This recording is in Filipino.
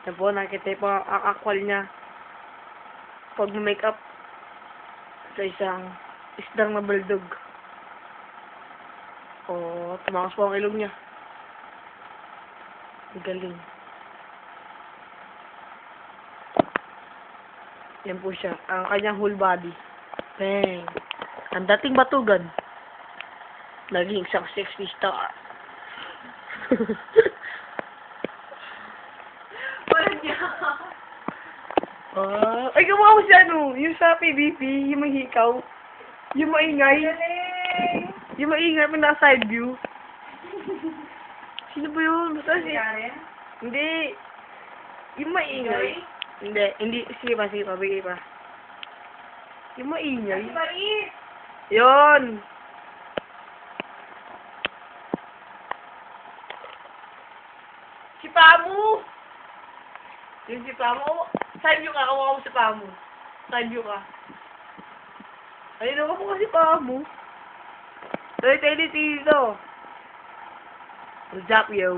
Yan po, nakikita po ang akwal niya. Pag make-up sa isang isdang na baldog. O, tumakas po ang ilong niya. Ang galing. Yan po siya. Ang kanyang whole body. Bang! Ang dating batugan. Naging isang sexy star. Wala niya. Ay, gawa ko siya, no? Yung sa PVP, yung may hikaw. Yung maingay. Galing. Yung maingay, may nasa side view. Sino ba yun? Basta si... Karen? Hindi. Yung maingay. Hindi. Sige pa. Bigay pa. Yung maingay. Ay, bait. Yun! Si Pamu! Yung si Pamu. Side view ka. Kawawa mo si Pamu. Side view ka. Ayun ako po kasi Pamu. Tayo dito. What's up, yo?